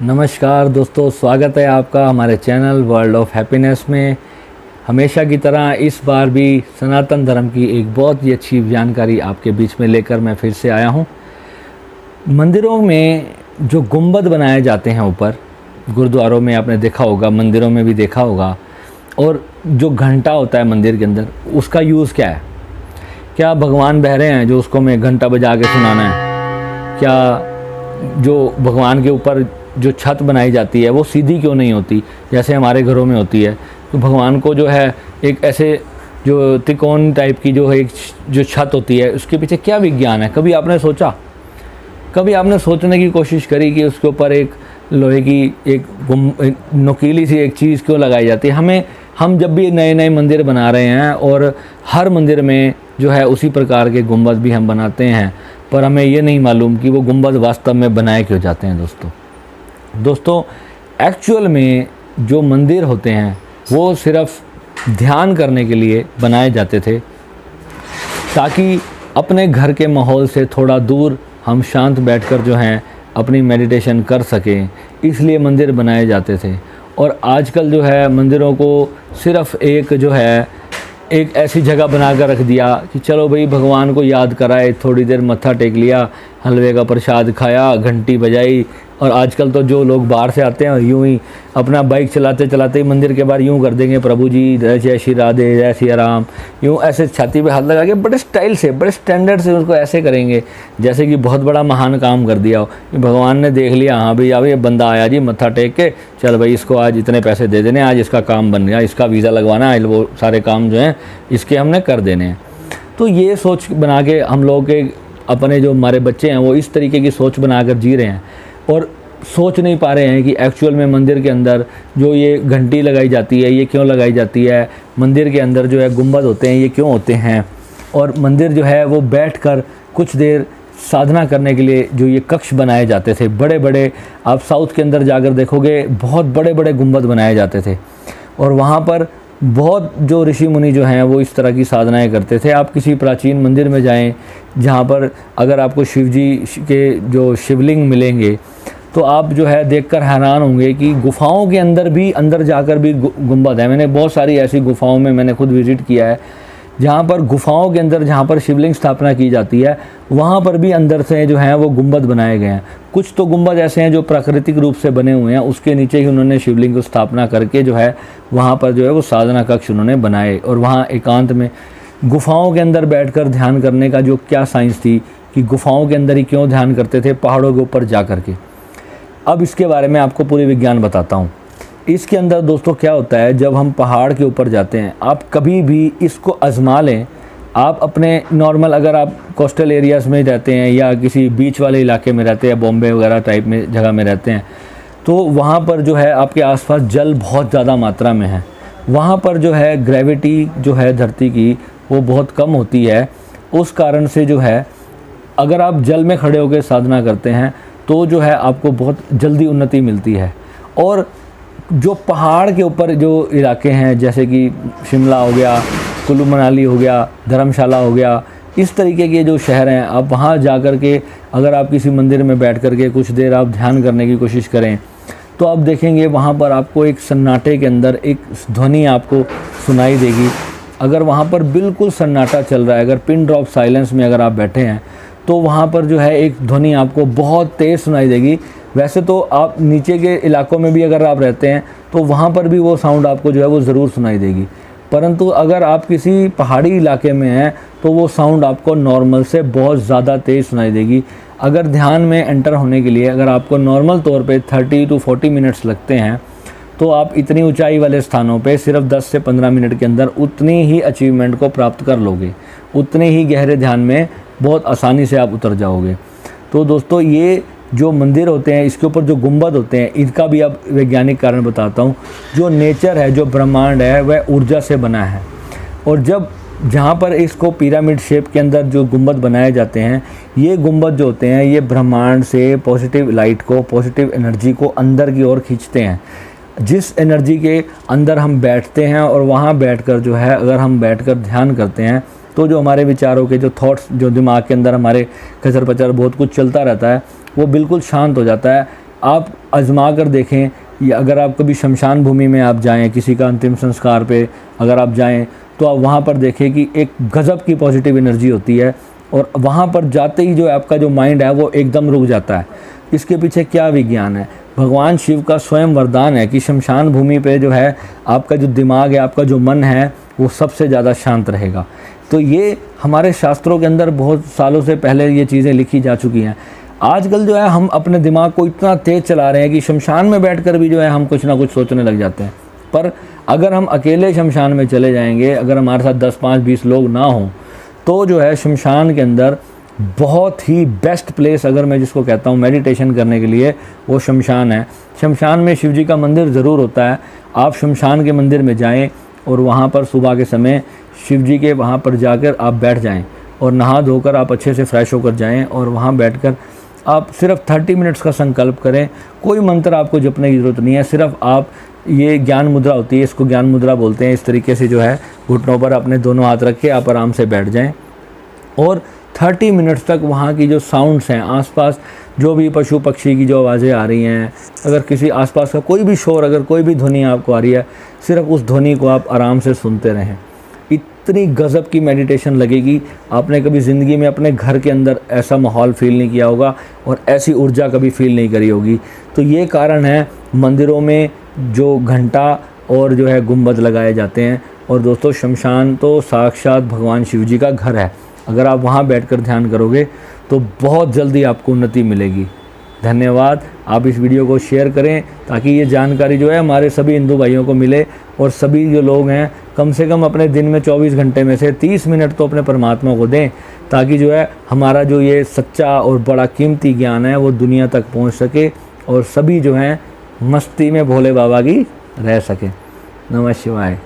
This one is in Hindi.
नमस्कार दोस्तों, स्वागत है आपका हमारे चैनल वर्ल्ड ऑफ हैप्पीनेस में। हमेशा की तरह इस बार भी सनातन धर्म की एक बहुत ही अच्छी जानकारी आपके बीच में लेकर मैं फिर से आया हूँ। मंदिरों में जो गुंबद बनाए जाते हैं ऊपर, गुरुद्वारों में आपने देखा होगा, मंदिरों में भी देखा होगा, और जो घंटा होता है मंदिर के अंदर, उसका यूज़ क्या है? क्या भगवान बह रहे हैं जो उसको मैं घंटा बजा के सुनाना है? क्या जो भगवान के ऊपर जो छत बनाई जाती है वो सीधी क्यों नहीं होती जैसे हमारे घरों में होती है? तो भगवान को जो है एक ऐसे जो त्रिकोण टाइप की जो है एक जो छत होती है, उसके पीछे क्या विज्ञान है? कभी आपने सोचा? कभी आपने सोचने की कोशिश करी कि उसके ऊपर एक लोहे की एक नुकीली सी एक चीज़ क्यों लगाई जाती है? हम जब भी नए नए मंदिर बना रहे हैं और हर मंदिर में जो है उसी प्रकार के गुंबद भी हम बनाते हैं, पर हमें ये नहीं मालूम कि वो गुंबद वास्तव में बनाए क्यों जाते हैं। दोस्तों एक्चुअल में जो मंदिर होते हैं वो सिर्फ ध्यान करने के लिए बनाए जाते थे, ताकि अपने घर के माहौल से थोड़ा दूर हम शांत बैठकर जो हैं अपनी मेडिटेशन कर सकें, इसलिए मंदिर बनाए जाते थे। और आजकल जो है मंदिरों को सिर्फ एक जो है एक ऐसी जगह बना कर रख दिया कि चलो भाई भगवान को याद कराए, थोड़ी देर मत्था टेक लिया, हलवे का प्रसाद खाया, घंटी बजाई। और आजकल तो जो लोग बाहर से आते हैं यूं ही अपना बाइक चलाते चलाते ही मंदिर के बाहर यूं कर देंगे, प्रभु जी जय श्री राधे, जय श्री राम, यूं ऐसे छाती पे हाथ लगा के बड़े स्टाइल से, बड़े स्टैंडर्ड से उसको ऐसे करेंगे जैसे कि बहुत बड़ा महान काम कर दिया हो। भगवान ने देख लिया, हाँ भाई अब ये बंदा आया जी मत्था टेक के, चल भाई इसको आज इतने पैसे दे देने, आज इसका काम बन गया, इसका वीज़ा लगवाना है, वो सारे काम जो हैं इसके हमने कर देने हैं। तो ये सोच बना के हम लोग के अपने जो हमारे बच्चे हैं वो इस तरीके की सोच बनाकर जी रहे हैं और सोच नहीं पा रहे हैं कि एक्चुअल में मंदिर के अंदर जो ये घंटी लगाई जाती है ये क्यों लगाई जाती है, मंदिर के अंदर जो है गुंबद होते हैं ये क्यों होते हैं, और मंदिर जो है वो बैठकर कुछ देर साधना करने के लिए जो ये कक्ष बनाए जाते थे, बड़े बड़े, आप साउथ के अंदर जाकर देखोगे बहुत बड़े बड़े गुंबद बनाए जाते थे और वहाँ पर बहुत जो ऋषि मुनि जो हैं वो इस तरह की साधनाएं करते थे। आप किसी प्राचीन मंदिर में जाएं जहाँ पर अगर आपको शिव जी के जो शिवलिंग मिलेंगे तो आप जो है देखकर हैरान होंगे कि गुफाओं के अंदर भी, अंदर जाकर भी गुंबद है। मैंने बहुत सारी ऐसी गुफाओं में मैंने खुद विज़िट किया है जहाँ पर गुफाओं के अंदर जहाँ पर शिवलिंग स्थापना की जाती है वहाँ पर भी अंदर से जो हैं वो गुंबद बनाए गए हैं। कुछ तो गुंबद ऐसे हैं जो प्राकृतिक रूप से बने हुए हैं, उसके नीचे ही उन्होंने शिवलिंग को स्थापना करके जो है वहाँ पर जो है वो साधना कक्ष उन्होंने बनाए और वहाँ एकांत में गुफाओं के अंदर बैठकर ध्यान करने का जो क्या साइंस थी कि गुफाओं के अंदर ही क्यों ध्यान करते थे पहाड़ों के ऊपर जा कर के। अब इसके बारे में आपको पूरी विज्ञान बताता हूँ। इसके अंदर दोस्तों क्या होता है, जब हम पहाड़ के ऊपर जाते हैं, आप कभी भी इसको आजमा लें। आप अपने नॉर्मल, अगर आप कोस्टल एरियाज़ में रहते हैं या किसी बीच वाले इलाके में रहते हैं, बॉम्बे वगैरह टाइप में जगह में रहते हैं, तो वहाँ पर जो है आपके आसपास जल बहुत ज़्यादा मात्रा में है। वहाँ पर जो है ग्रेविटी जो है धरती की वो बहुत कम होती है। उस कारण से जो है अगर आप जल में खड़े होकर साधना करते हैं तो जो है आपको बहुत जल्दी उन्नति मिलती है। और जो पहाड़ के ऊपर जो इलाके हैं जैसे कि शिमला हो गया, कुल्लू मनाली हो गया, धर्मशाला हो गया, इस तरीके के जो शहर हैं, आप वहाँ जा कर के अगर आप किसी मंदिर में बैठ कर के कुछ देर आप ध्यान करने की कोशिश करें तो आप देखेंगे वहाँ पर आपको एक सन्नाटे के अंदर एक ध्वनि आपको सुनाई देगी। अगर वहाँ पर बिल्कुल सन्नाटा चल रहा है, अगर पिन ड्रॉप साइलेंस में अगर आप बैठे हैं तो वहाँ पर जो है एक ध्वनि आपको बहुत तेज़ सुनाई देगी। वैसे तो आप नीचे के इलाकों में भी अगर आप रहते हैं तो वहाँ पर भी वो साउंड आपको जो है वो ज़रूर सुनाई देगी, परंतु अगर आप किसी पहाड़ी इलाके में हैं तो वो साउंड आपको नॉर्मल से बहुत ज़्यादा तेज़ सुनाई देगी। अगर ध्यान में एंटर होने के लिए अगर आपको नॉर्मल तौर पे 30 to 40 मिनट्स लगते हैं तो आप इतनी ऊंचाई वाले स्थानों पे सिर्फ 10 से 15 मिनट के अंदर उतनी ही अचीवमेंट को प्राप्त कर लोगे, उतने ही गहरे ध्यान में बहुत आसानी से आप उतर जाओगे। तो दोस्तों ये जो मंदिर होते हैं इसके ऊपर जो गुंबद होते हैं इनका भी अब वैज्ञानिक कारण बताता हूँ। जो नेचर है, जो ब्रह्मांड है, वह ऊर्जा से बना है और जब जहाँ पर इसको पिरामिड शेप के अंदर जो गुंबद बनाए जाते हैं, ये गुंबद जो होते हैं ये ब्रह्मांड से पॉजिटिव लाइट को, पॉजिटिव एनर्जी को अंदर की ओर खींचते हैं। जिस एनर्जी के अंदर हम बैठते हैं और वहाँ बैठकर जो है अगर हम बैठकर ध्यान करते हैं तो जो हमारे विचारों के जो थॉट्स जो दिमाग के अंदर हमारे खचर पचर बहुत कुछ चलता रहता है वो बिल्कुल शांत हो जाता है। आप आजमा कर देखें, या अगर आप कभी शमशान भूमि में आप जाएं, किसी का अंतिम संस्कार पे अगर आप जाएं, तो आप वहाँ पर देखें कि एक गज़ब की पॉजिटिव एनर्जी होती है, और वहाँ पर जाते ही जो आपका जो माइंड है वो एकदम रुक जाता है। इसके पीछे क्या विज्ञान है? भगवान शिव का स्वयं वरदान है कि शमशान भूमि पे जो है आपका जो दिमाग है, आपका जो मन है, वो सबसे ज़्यादा शांत रहेगा। तो ये हमारे शास्त्रों के अंदर बहुत सालों से पहले ये चीज़ें लिखी जा चुकी हैं। आजकल जो है हम अपने दिमाग को इतना तेज़ चला रहे हैं कि शमशान में बैठकर भी जो है हम कुछ ना कुछ सोचने लग जाते हैं। पर अगर हम अकेले शमशान में चले जाएंगे, अगर हमारे साथ 10, 5, 20 लोग ना हों, तो जो है शमशान के अंदर बहुत ही बेस्ट प्लेस अगर मैं जिसको कहता हूँ मेडिटेशन करने के लिए, वो शमशान है। शमशान में शिव जी का मंदिर ज़रूर होता है। आप शमशान के मंदिर में जाएं और वहाँ पर सुबह के समय शिव जी के वहाँ पर जाकर आप बैठ जाएं, और नहा धोकर आप अच्छे से फ्रेश होकर जाएं, और वहाँ बैठकर आप सिर्फ 30 मिनट्स का संकल्प करें। कोई मंत्र आपको जपने की ज़रूरत नहीं है, सिर्फ आप, ये ज्ञान मुद्रा होती है, इसको ज्ञान मुद्रा बोलते हैं। इस तरीके से जो है घुटनों पर अपने दोनों हाथ रख के आप आराम से बैठ जाएं, और 30 मिनट्स तक वहाँ की जो साउंड्स हैं, आसपास जो भी पशु पक्षी की जो आवाज़ें आ रही हैं, अगर किसी आसपास का कोई भी शोर, अगर कोई भी ध्वनि आपको आ रही है, सिर्फ उस ध्वनि को आप आराम से सुनते रहें। इतनी गज़ब की मेडिटेशन लगेगी। आपने कभी ज़िंदगी में अपने घर के अंदर ऐसा माहौल फ़ील नहीं किया होगा, और ऐसी ऊर्जा कभी फ़ील नहीं करी होगी। तो ये कारण है मंदिरों में जो घंटा और जो है गुंबद लगाए जाते हैं। और दोस्तों, शमशान तो साक्षात भगवान शिव जी का घर है। अगर आप वहाँ बैठकर ध्यान करोगे तो बहुत जल्दी आपको उन्नति मिलेगी। धन्यवाद। आप इस वीडियो को शेयर करें ताकि ये जानकारी जो है हमारे सभी हिंदू भाइयों को मिले, और सभी जो लोग हैं कम से कम अपने दिन में 24 घंटे में से 30 मिनट तो अपने परमात्मा को दें, ताकि जो है हमारा जो ये सच्चा और बड़ा कीमती ज्ञान है वो दुनिया तक पहुंच सके, और सभी जो हैं मस्ती में भोले बाबा की रह सकें। नमः शिवाय।